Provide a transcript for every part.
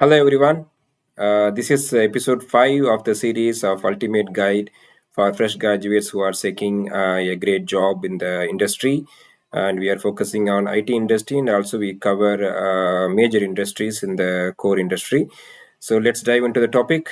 Hello, everyone. This is episode 5 of the series of Ultimate Guide for fresh graduates who are seeking a great job in the industry. And we are focusing on IT industry, and also we cover major industries in the core industry. So let's dive into the topic.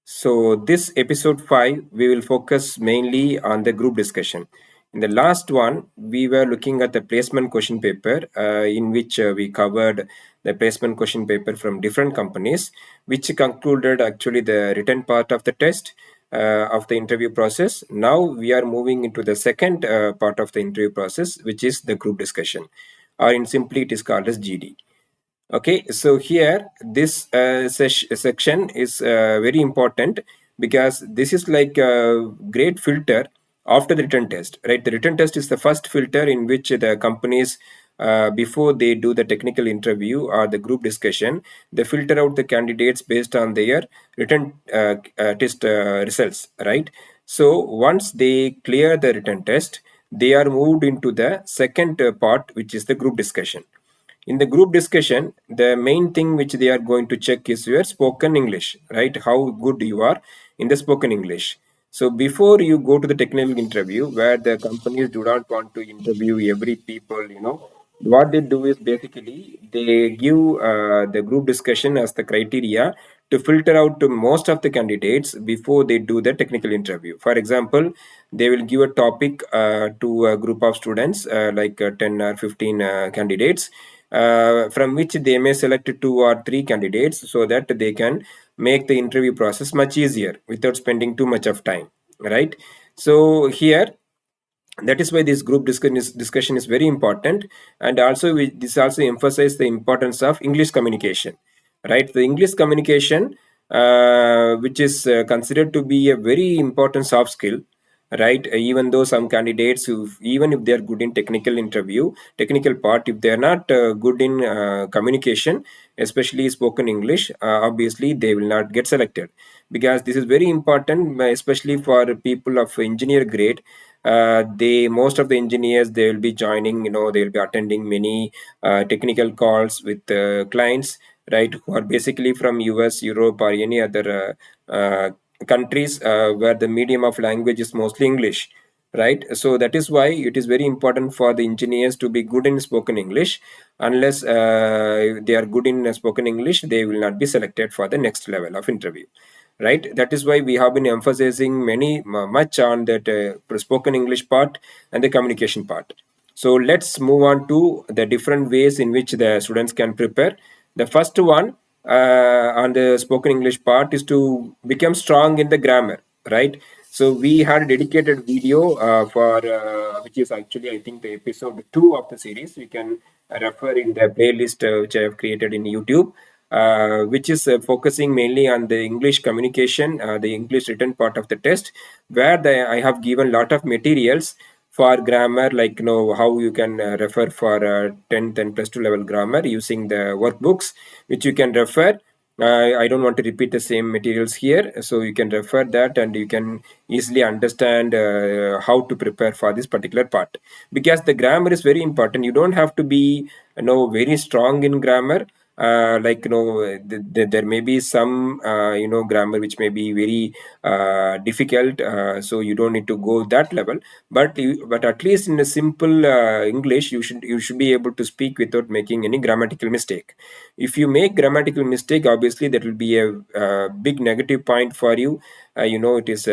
So, this episode 5, we will focus mainly on the group discussion. In the last one, we were looking at the placement question paper, in which we covered the placement question paper from different companies, which concluded actually the written part of the test of the interview process. Now, we are moving into the second part of the interview process, which is the group discussion, or in simply, it is called as GD. Okay, so here this section is very important because this is like a great filter after the written test, right? The written test is the first filter in which the companies, before they do the technical interview or the group discussion, they filter out the candidates based on their written test results, right? So once they clear the written test, they are moved into the second part, which is the group discussion. In the group discussion, the main thing which they are going to check is your spoken English, right? How good you are in the spoken English. So before you go to the technical interview, where the companies do not want to interview every people, what they do is basically they give the group discussion as the criteria to filter out to most of the candidates before they do the technical interview. For example, they will give a topic to a group of students, like 10 or 15 candidates, from which they may select two or three candidates so that they can make the interview process much easier without spending too much of time, right? So here, that is why this group discussion is very important. And also this also emphasizes the importance of English communication, right? The English communication, which is considered to be a very important soft skill, right? Even though some candidates who, even if they are good in technical part, if they are not good in communication, especially spoken English, obviously they will not get selected, because this is very important, especially for people of engineer grade. They Most of the engineers, they will be joining, they will be attending many technical calls with clients, right, who are basically from US, Europe, or any other countries where the medium of language is mostly English, right? So that is why it is very important for the engineers to be good in spoken English. Unless they are good in spoken English, they will not be selected for the next level of interview, right? That is why we have been emphasizing much on that spoken English part and the communication part. So let's move on to the different ways in which the students can prepare. The first one, on the spoken English part, is to become strong in the grammar, right? So we had a dedicated video for which is actually, I think, the episode 2 of the series. We can refer in the playlist which I have created in YouTube, which is focusing mainly on the English communication, the English written part of the test, where I have given lot of materials for grammar, like how you can refer for 10th and plus 2 level grammar using the workbooks, which you can refer. I don't want to repeat the same materials here, so you can refer that and you can easily understand how to prepare for this particular part, because the grammar is very important. You don't have to be very strong in grammar. Like there may be some grammar which may be very difficult, so you don't need to go that level. But at least in a simple English, you should be able to speak without making any grammatical mistake. If you make grammatical mistake, obviously that will be a big negative point for you. It is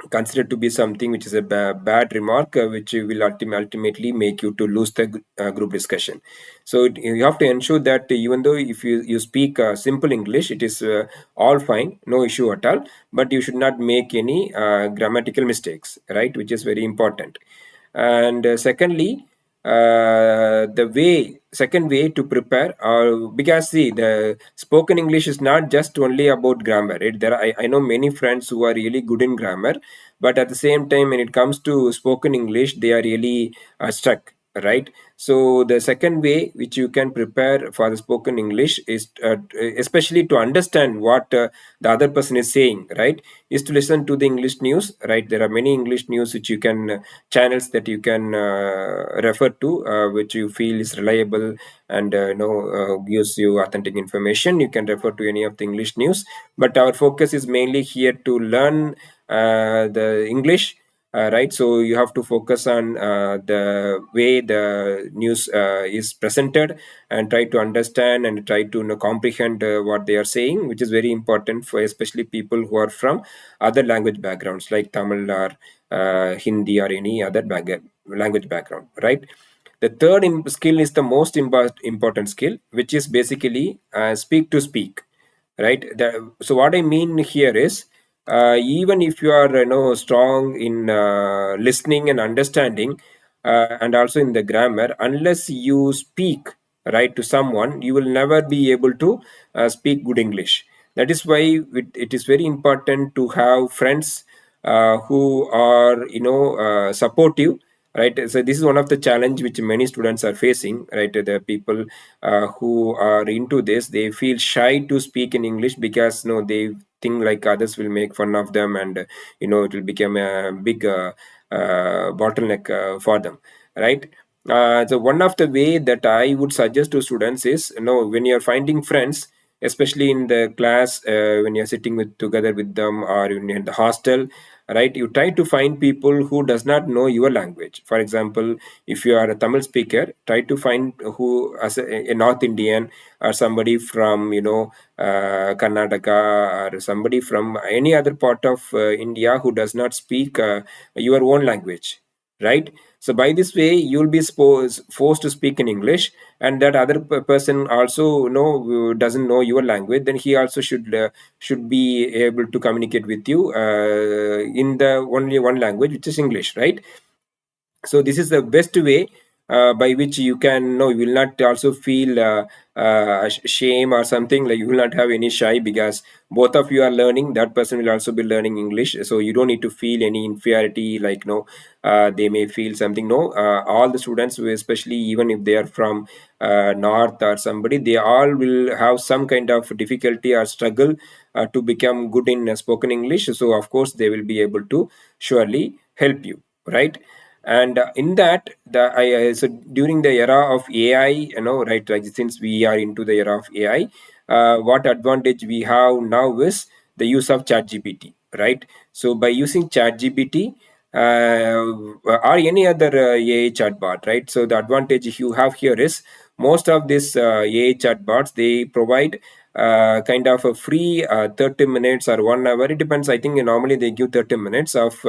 considered to be something which is a bad remark, which will ultimately make you to lose the group discussion. So you have to ensure that even though if you speak simple English, it is all fine, no issue at all, but you should not make any grammatical mistakes, right, which is very important. And secondly, the second way to prepare, because see, the spoken English is not just only about grammar, right? I know many friends who are really good in grammar, but at the same time, when it comes to spoken English, they are really stuck, right? So the second way which you can prepare for the spoken English is especially to understand what the other person is saying, right, is to listen to the English news, right? There are many English news which you can channels that you can refer to, which you feel is reliable and gives you authentic information. You can refer to any of the English news, but our focus is mainly here to learn the English, right? So you have to focus on the way the news is presented, and try to understand and try to comprehend what they are saying, which is very important for especially people who are from other language backgrounds like Tamil or Hindi or any other language background, right? The third skill is the most important skill, which is basically speak to speak, right? So what I mean here is, even if you are strong in listening and understanding, and also in the grammar, unless you speak right to someone, you will never be able to speak good English. That is why it is very important to have friends who are supportive, right? So this is one of the challenge which many students are facing, right? The people who are into this, they feel shy to speak in English because they think like others will make fun of them, and it will become a big bottleneck for them, right? So one of the way that I would suggest to students is, when you're finding friends, especially in the class, when you're sitting with together with them, or in the hostel, right, you try to find people who does not know your language. For example, if you are a Tamil speaker, try to find who as a North Indian, or somebody from Karnataka, or somebody from any other part of India who does not speak your own language, right? So by this way you'll be forced to speak in English, and that other person also doesn't know your language, then he also should be able to communicate with you in the only one language, which is English, right? So this is the best way by which you can know, you will not also feel shame or something, like you will not have any shy, because both of you are learning, that person will also be learning English, so you don't need to feel any inferiority, like no, they may feel something. No, all the students, especially even if they are from north or somebody, they all will have some kind of difficulty or struggle to become good in spoken English. So of course they will be able to surely help you, right? And in that, so during the era of AI, right, like since we are into the era of AI, what advantage we have now is the use of ChatGPT, right? So by using ChatGPT or any other AI chatbot, right? So the advantage you have here is, most of these AI chatbots, they provide kind of a free 30 minutes or 1 hour. It depends. I think normally they give 30 minutes of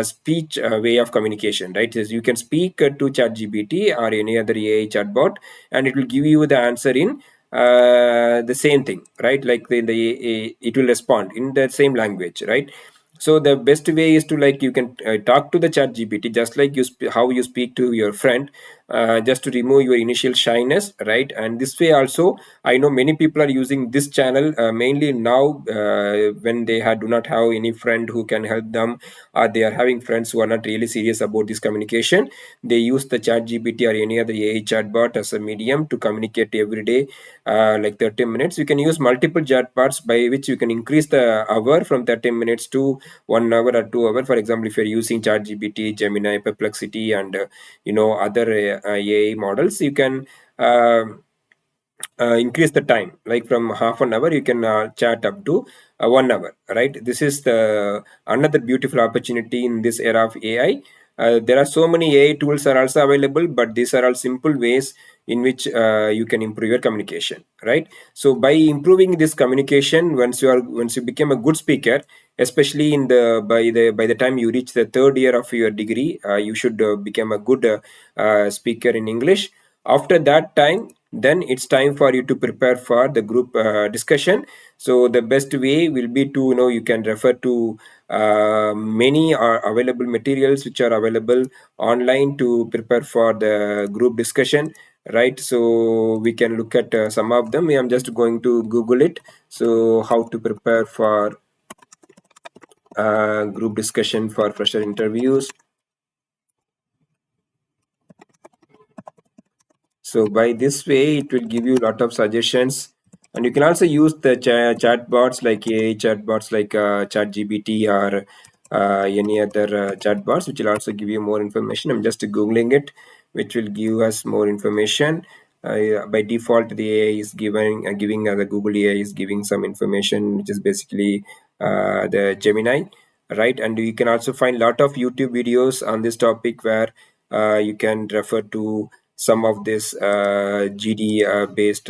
speech way of communication, right? Is you can speak to ChatGPT or any other AI chatbot, and it will give you the answer in the same thing, right? Like it will respond in the same language, right? So the best way is to, like, you can talk to the ChatGPT just like how you speak to your friend, just to remove your initial shyness, right? And this way also, I know many people are using this channel mainly now, when they do not have any friend who can help them, or they are having friends who are not really serious about this communication. They use the ChatGPT or any other AI chatbot as a medium to communicate every day, like 30 minutes. You can use multiple chatbots by which you can increase the hour from 30 minutes to 1 hour or 2 hour. For example, if you're using ChatGPT, Gemini, Perplexity, and other AI models, you can increase the time, like from half an hour you can chat up to 1 hour, right? This is the another beautiful opportunity in this era of AI. There are so many AI tools are also available, but these are all simple ways in which you can improve your communication, right? So by improving this communication, once you become a good speaker, especially in the by the time you reach the third year of your degree, you should become a good speaker in English. After that time, then it's time for you to prepare for the group discussion. So the best way will be to, you can refer to many available materials which are available online to prepare for the group discussion, right? So we can look at some of them. I'm just going to Google it. So how to prepare for group discussion for fresher interviews. So by this way, it will give you a lot of suggestions, and you can also use the chat bots like AI chat bots like ChatGPT or any other chat bots, which will also give you more information. I'm just googling it, which will give us more information. By default, the AI is giving the Google AI is giving some information, which is basically the Gemini, right? And you can also find a lot of YouTube videos on this topic where you can refer to some of this GD based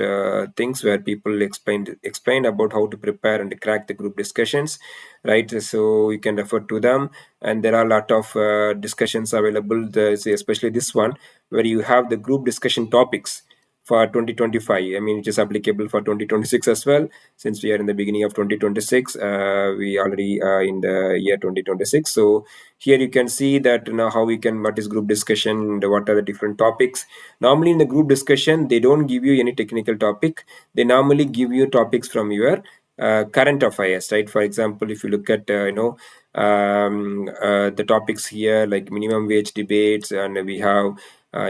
things where people explain about how to prepare and crack the group discussions, right? So you can refer to them, and there are a lot of discussions available. Especially this one where you have the group discussion topics for 2025. I mean, it is applicable for 2026 as well. Since we are in the beginning of 2026, we already in the year 2026. So here you can see that how we can, what is group discussion, what are the different topics. Normally in the group discussion, they don't give you any technical topic. They normally give you topics from your current affairs, right? For example, if you look at the topics here like minimum wage debates, and we have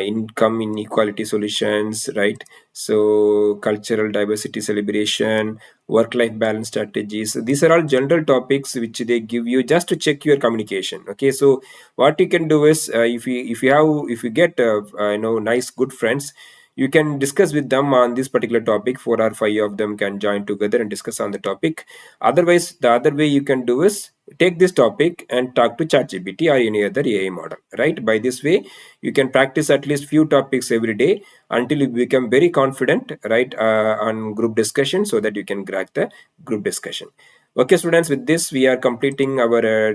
income inequality solutions, right? So cultural diversity celebration, work-life balance strategies. These are all general topics which they give you just to check your communication. Okay, so what you can do is if you get nice good friends, you can discuss with them on this particular topic. 4 or 5 of them can join together and discuss on the topic. Otherwise, the other way you can do is take this topic and talk to ChatGPT or any other AI model, right? By this way, you can practice at least few topics every day until you become very confident, right, on group discussion, so that you can crack the group discussion. Okay, students, with this we are completing our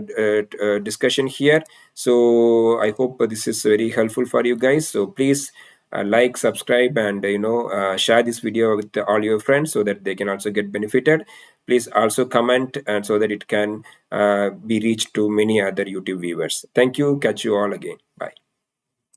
discussion here. So I hope this is very helpful for you guys. So please like, subscribe, and share this video with all your friends so that they can also get benefited. Please also comment, and so that it can be reached to many other YouTube viewers. Thank you. Catch you all again. Bye.